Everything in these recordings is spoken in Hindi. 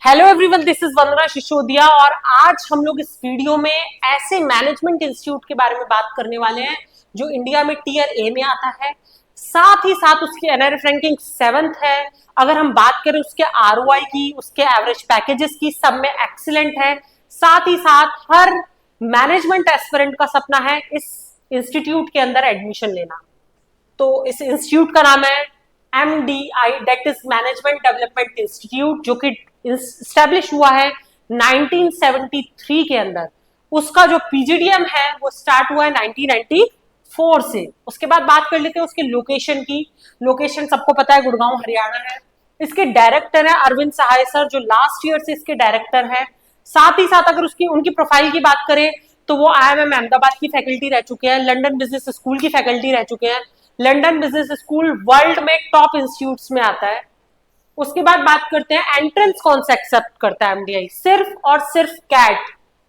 हेलो एवरीवन, दिस इज वंदना सिसोदिया और आज हम लोग इस वीडियो में ऐसे मैनेजमेंट इंस्टीट्यूट के बारे में बात करने वाले हैं जो इंडिया में टीयर ए में आता है। साथ ही साथ उसकी एनआरएफ रैंकिंग 7th है। अगर हम बात करें उसके आरओआई की, उसके एवरेज पैकेजेस की, सब में एक्सीलेंट है। साथ ही साथ हर मैनेजमेंट एस्पिरेंट का सपना है इस इंस्टीट्यूट के अंदर एडमिशन लेना। तो इस इंस्टीट्यूट का नाम है MDI, that is management development institute, जो कि स्टैब्लिश हुआ है 1973 के अंदर। उसका जो पीजीडीएम है वो स्टार्ट हुआ है 1994 से। उसके बाद बात कर लेते हैं उसके लोकेशन की। लोकेशन सबको पता है, गुड़गांव हरियाणा है। इसके डायरेक्टर है अरविंद सहाय सर, जो लास्ट ईयर से इसके डायरेक्टर है। साथ ही साथ अगर उनकी प्रोफाइल की बात करें तो वो IIM अहमदाबाद की फैकल्टी रह चुके हैं, लंदन बिजनेस स्कूल की फैकल्टी रह चुके हैं। लंदन बिजनेस स्कूल वर्ल्ड में टॉप इंस्टीट्यूट्स में आता है। उसके बाद बात करते हैं एंट्रेंस कौन सा एक्सेप्ट करता है एमडीआई। सिर्फ और सिर्फ कैट।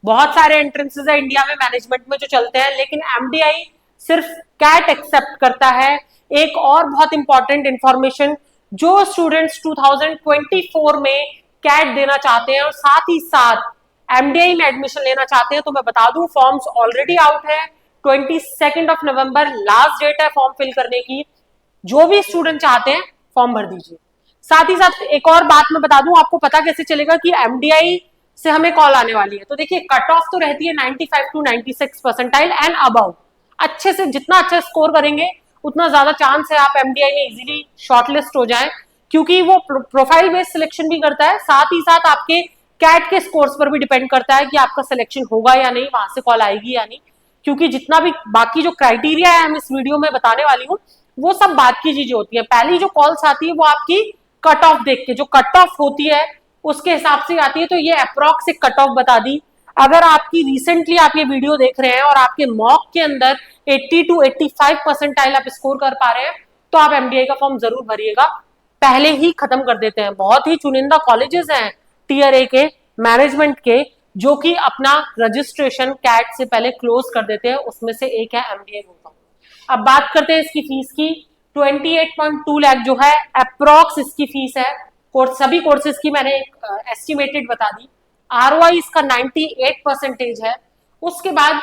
बहुत सारे एंट्रेंसेस है इंडिया में मैनेजमेंट में जो चलते हैं, लेकिन एमडीआई सिर्फ कैट एक्सेप्ट करता है। एक और बहुत इंपॉर्टेंट इंफॉर्मेशन, जो स्टूडेंट्स 2024 में कैट देना चाहते हैं और साथ ही साथ एमडीआई में एडमिशन लेना चाहते हैं, तो मैं बता दूं फॉर्म्स ऑलरेडी आउट है। 22 नवंबर लास्ट डेट है फॉर्म फिल करने की। जो भी स्टूडेंट चाहते हैं फॉर्म भर दीजिए। साथ ही साथ एक और बात मैं बता दूं, आपको पता कैसे चलेगा कि एमडीआई से हमें कॉल आने वाली है। तो देखिए, कट ऑफ तो रहती है 95 to 96 परसेंटाइल एंड अबव। अच्छे से जितना अच्छा स्कोर करेंगे उतना ज्यादा चांस है आप एमडीआई में इजीली शॉर्टलिस्ट हो जाएं, क्योंकि वो प्रोफाइल बेस्ड सिलेक्शन भी करता है। साथ ही साथ आपके कैट के स्कोर्स पर भी डिपेंड करता है कि आपका सिलेक्शन होगा या नहीं, वहां से कॉल आएगी या नहीं। क्योंकि जितना भी बाकी जो क्राइटेरिया है हम इस वीडियो में बताने वाली हूँ, वो सब बात की चीजें होती है। पहली जो कॉल्स आती है वो आपकी कट ऑफ देख के, जो कट ऑफ होती है उसके हिसाब से आती है। तो ये अप्रॉक्स एक कट ऑफ बता दी। अगर आपकी रिसेंटली आप ये वीडियो देख रहे हैं और आपके मॉक के अंदर 80 to 85 परसेंटाइल आप स्कोर कर पा रहे हैं, तो आप एमडीआई का फॉर्म जरूर भरिएगा। पहले ही खत्म कर देते हैं। बहुत ही चुनिंदा कॉलेजेस हैं टीयर ए के मैनेजमेंट के, जो कि अपना रजिस्ट्रेशन कैट से पहले क्लोज कर देते हैं। उसमें से एक है एमडीआई होता। अब बात करते हैं इसकी फीस की। 28.2 लाख जो है अप्रॉक्स इसकी फीस है। सभी कोर्सेज की मैंने एस्टिमेटेड बता दी। आरओआई इसका 98% है। उसके बाद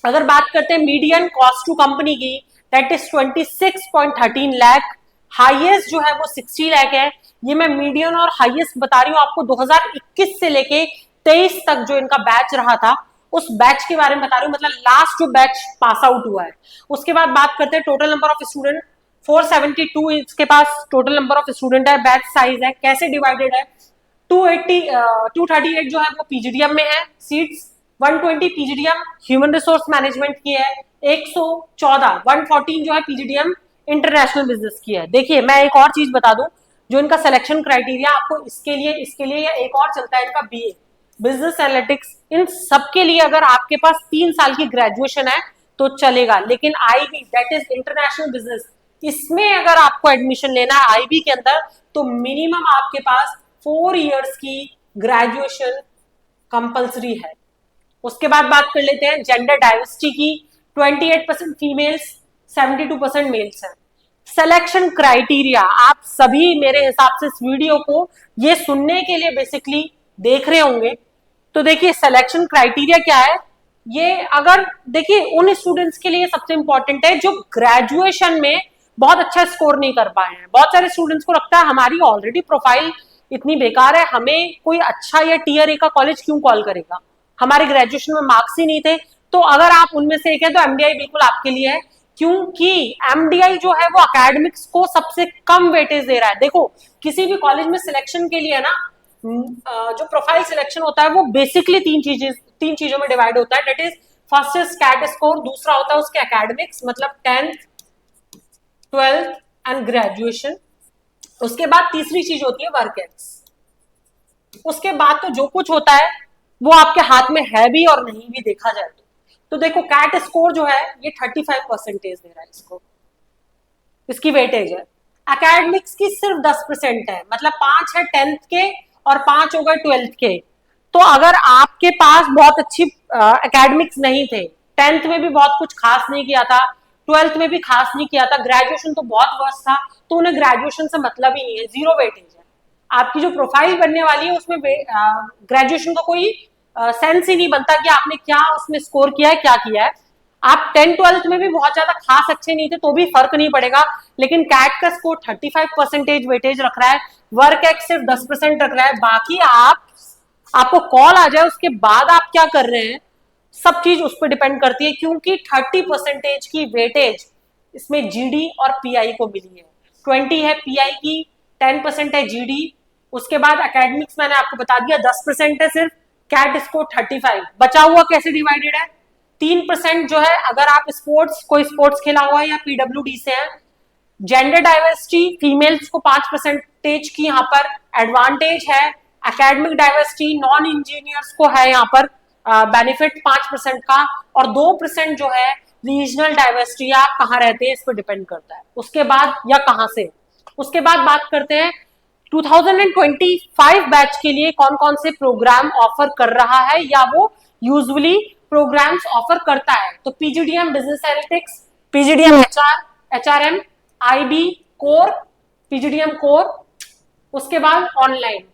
अगर बात करते हैं मीडियन कॉस्ट टू कंपनी की, दैट इज 26.13 लाख। हाईएस्ट जो है वो 60 लाख है। ये मैं मीडियन और हाईएस्ट बता रही हूँ आपको 2021 से लेके 23 तक जो इनका बैच रहा था, उस बैच के बारे में बता रही हूँ, मतलब लास्ट जो बैच पास आउट हुआ है। उसके बाद बात करते हैं टोटल नंबर ऑफ स्टूडेंट। 472 इसके पास टोटल नंबर ऑफ स्टूडेंट है। बैच साइज है कैसे डिवाइडेड है, 238 जो है वो पीजीडीएम में है seats. 120 PGDM human resource management की है। 114 जो है पीजीडीएम इंटरनेशनल बिजनेस की है। देखिए, मैं एक और चीज बता दूं, जो इनका सिलेक्शन क्राइटेरिया आपको इसके लिए या एक और चलता है इनका बीए बिजनेस एनालिटिक्स। इन सब के लिए अगर आपके पास 3 साल की ग्रेजुएशन है तो चलेगा, लेकिन IB that is international business, इसमें अगर आपको एडमिशन लेना है आईबी के अंदर, तो मिनिमम आपके पास 4 इयर्स की ग्रेजुएशन कंपलसरी है। उसके बाद बात कर लेते हैं जेंडर डाइवर्सिटी की। 28% फीमेल्स, 72% मेल्स हैं। सिलेक्शन क्राइटेरिया आप सभी मेरे हिसाब से इस वीडियो को ये सुनने के लिए बेसिकली देख रहे होंगे। तो देखिए, सिलेक्शन क्राइटेरिया क्या है ये। अगर देखिए, उन स्टूडेंट्स के लिए सबसे इंपॉर्टेंट है जो ग्रेजुएशन में बहुत अच्छा स्कोर नहीं कर पाए हैं। बहुत सारे स्टूडेंट्स को लगता है हमारी ऑलरेडी प्रोफाइल इतनी बेकार है, हमें कोई अच्छा या टीयर ए का कॉलेज क्यों कॉल करेगा, हमारे ग्रेजुएशन में मार्क्स ही नहीं थे। तो अगर आप उनमें से एक है तो एमडीआई बिल्कुल आपके लिए है, क्योंकि एमडीआई जो है वो एकेडमिक्स को सबसे कम वेटेज दे रहा है। देखो, किसी भी कॉलेज में सिलेक्शन के लिए ना जो प्रोफाइल सिलेक्शन होता है वो बेसिकली तीन चीजों में डिवाइड होता है। That is first is CAT score, दूसरा होता है उसके एकेडमिक्स मतलब 10th 12th एंड ग्रेजुएशन। उसके बाद तीसरी चीज होती है वर्क एक्स। उसके बाद तो जो कुछ होता है वो आपके हाथ में है भी और नहीं भी, देखा जाए तो देखो, कैट स्कोर जो है ये 35% दे रहा है इसको, इसकी वेटेज है। एकेडमिक्स की सिर्फ 10% है, मतलब 5 है 10th के और 5 हो गए 12th के। तो अगर आपके पास बहुत अच्छी एकेडमिक्स नहीं थे, 10th में भी बहुत कुछ खास नहीं किया था, 12th में भी खास नहीं किया था, ग्रेजुएशन तो बहुत वर्स्ट था, तो उन्हें ग्रेजुएशन से मतलब ही नहीं है, 0 वेटेज है। आपकी जो प्रोफाइल बनने वाली है उसमें ग्रेजुएशन का कोई सेंस ही नहीं बनता कि आपने क्या उसमें स्कोर किया है, क्या किया है। आप 10th-12th में भी बहुत ज्यादा खास अच्छे नहीं थे तो भी फर्क नहीं पड़ेगा, लेकिन कैट का स्कोर 35% वेटेज रख रहा है, वर्क एक्स सिर्फ 10% रख रहा है, बाकी आपको कॉल आ जाए उसके बाद आप क्या कर रहे हैं, सब चीज उस पर डिपेंड करती है, क्योंकि 30% की वेटेज इसमें जीडी और पीआई को मिली है। 20 है पीआई की, 10% है जीडी, उसके बाद एकेडमिक्स मैंने आपको बता दिया 10% है सिर्फ, कैट स्कोर 35, बचा हुआ कैसे डिवाइडेड है, 3% जो है अगर आप कोई स्पोर्ट्स खेला हुआ है या पीडब्ल्यूडी से है। जेंडर डाइवर्सिटी, फीमेल्स को 5% की यहाँ पर एडवांटेज है। एकेडमिक डाइवर्सिटी, नॉन इंजीनियर्स को है यहाँ पर बेनिफिट 5% का, और 2% जो है रीजनल डाइवर्सिटी, आप कहाँ रहते हैं इस पर डिपेंड करता है। उसके बाद या कहाँ से, उसके बाद बात करते हैं 2025 बैच के लिए कौन कौन से प्रोग्राम ऑफर कर रहा है या वो यूजुअली प्रोग्राम्स ऑफर करता है। तो PGDM business analytics, PGDM HRM, IB core, PGDM core, उसके बाद ऑनलाइन,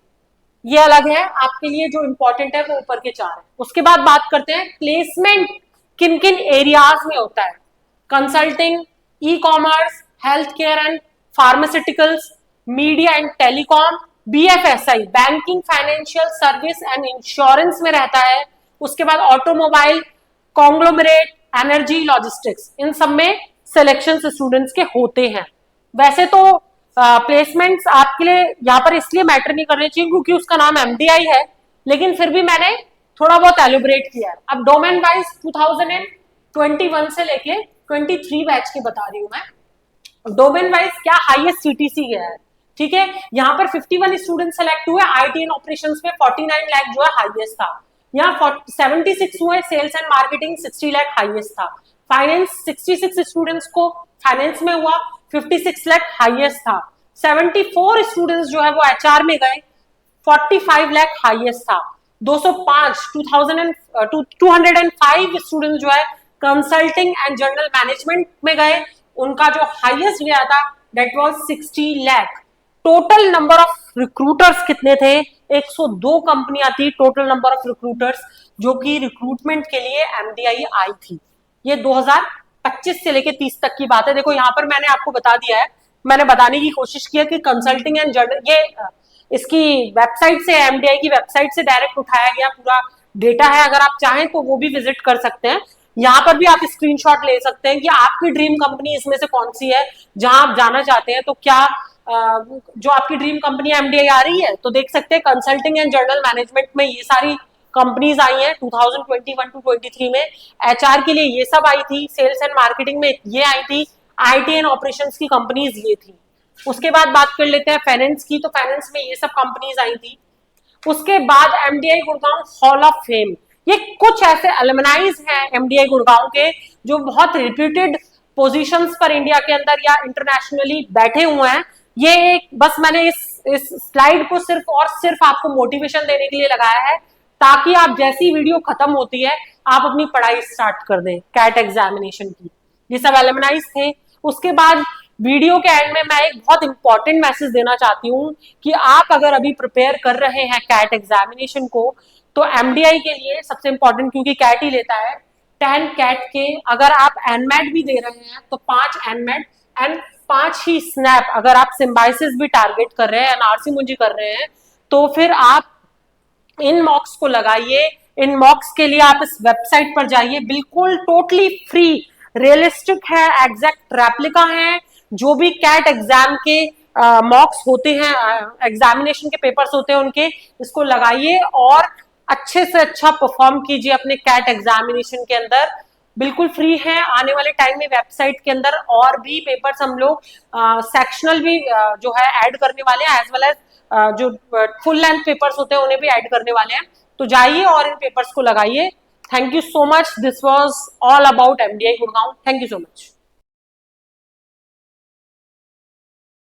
ये अलग है आपके लिए, जो इंपॉर्टेंट है वो ऊपर के 4 है। उसके बाद बात करते हैं प्लेसमेंट किन किन एरियाज में होता है। Consulting, e commerce, health care and pharmaceuticals, media and telecom, BFSI banking financial service and insurance में रहता है। उसके बाद ऑटोमोबाइल, कॉन्ग्लोमरेट, एनर्जी, लॉजिस्टिक्स, इन सब में सिलेक्शन स्टूडेंट्स के होते हैं। वैसे तो प्लेसमेंट्स आपके लिए यहाँ पर इसलिए मैटर नहीं करने चाहिए क्योंकि उसका नाम एमडीआई है, लेकिन फिर भी मैंने थोड़ा बहुत एलिब्रेट किया है। अब डोमेन वाइज 2021 से लेके 23 बैच के बता रही हूँ मैं। डोमेन वाइज क्या हाईएस्ट सीटीसी गया है, ठीक है। यहाँ पर 51 स्टूडेंट सेलेक्ट हुए, आईटी एंड ऑपरेशंस में 49 लाख जो है हाईएस्ट था। यहाँ 76 हुए, sales and marketing 60 lakh highest था। फाइनेंस 66 स्टूडेंट्स को फाइनेंस में हुआ, 56 लाख हाईएस्ट था। 74 स्टूडेंट्स जो है वो एचआर में गए, 45 लाख हाईएस्ट था। 205 स्टूडेंट्स जो है कंसल्टिंग एंड जनरल मैनेजमेंट में गए, उनका जो हाईएस्ट गया था that was 60 lakh. Total number of recruiters कितने थे, 102 कंपनियां थी टोटल नंबर ऑफ रिक्रूटर्स जो कि रिक्रूटमेंट के लिए एमडीआई आई थी। ये 2025 से लेके 30 तक की बात है। देखो यहाँ पर मैंने आपको बता दिया है, मैंने बताने की कोशिश की है कि कंसल्टिंग एंड जनरल, ये इसकी वेबसाइट से, एमडीआई की वेबसाइट से डायरेक्ट उठाया गया पूरा डेटा है। अगर आप चाहें तो वो भी विजिट कर सकते हैं। यहाँ पर भी आप स्क्रीनशॉट ले सकते हैं कि आपकी ड्रीम कंपनी इसमें से कौन सी है जहां आप जाना चाहते हैं। तो क्या जो आपकी ड्रीम कंपनी एमडीआई आ रही है, तो देख सकते हैं कंसल्टिंग एंड जनरल मैनेजमेंट में ये सारी कंपनीज आई हैं 2021 टू 23 में। एचआर के लिए ये सब आई थी, सेल्स एंड मार्केटिंग में ये आई थी, आईटी एंड ऑपरेशंस की कंपनीज ये थी। उसके बाद बात कर लेते हैं फाइनेंस की, तो फाइनेंस में ये सब कंपनीज आई थी। उसके बाद MDI Gurgaon hall of fame, ये कुछ ऐसे अलमनाइज हैं एमडीआई गुड़गांव के जो बहुत रिप्यूटेड पोजीशंस पर इंडिया के अंदर या इंटरनेशनली बैठे हुए हैं। ये एक बस मैंने इस स्लाइड को सिर्फ और सिर्फ आपको मोटिवेशन देने के लिए लगाया है, ताकि आप जैसी वीडियो खत्म होती है आप अपनी पढ़ाई स्टार्ट कर दें कैट एग्जामिनेशन की। ये सब एलमनाइज थे। उसके बाद वीडियो के एंड में मैं एक बहुत इंपॉर्टेंट मैसेज देना चाहती हूँ कि आप अगर अभी प्रिपेयर कर रहे हैं कैट एग्जामिनेशन को, तो एमडीआई के लिए सबसे इंपॉर्टेंट, क्योंकि कैट ही लेता है 10 कैट के, अगर आप एनमेट भी दे रहे हैं तो 5 एनमेट एंड 5 ही स्नैप, अगर आप सिम्बाइसिस भी टारगेट कर रहे हैं, एनआरसी मुंजी कर रहे हैं, तो फिर आप इन मॉक्स को लगाइए। इन मॉक्स के लिए आप इस वेबसाइट पर जाइए, बिल्कुल टोटली फ्री, रियलिस्टिक है, एग्जैक्ट रेप्लिका है। जो भी कैट एग्जाम के मॉक्स होते हैं, एग्जामिनेशन के पेपर्स होते हैं उनके, इसको लगाइए और अच्छे से अच्छा परफॉर्म कीजिए अपने कैट एग्जामिनेशन के अंदर। बिल्कुल फ्री है। आने वाले टाइम में वेबसाइट के अंदर और भी पेपर्स हम लोग सेक्शनल भी जो है ऐड करने वाले हैं, एज वेल एज जो फुल लेंथ पेपर्स होते हैं उन्हें भी ऐड करने वाले हैं। तो जाइए और इन पेपर्स को लगाइए। Thank you so much. This was all about MDI Gurgaon. Thank you so much.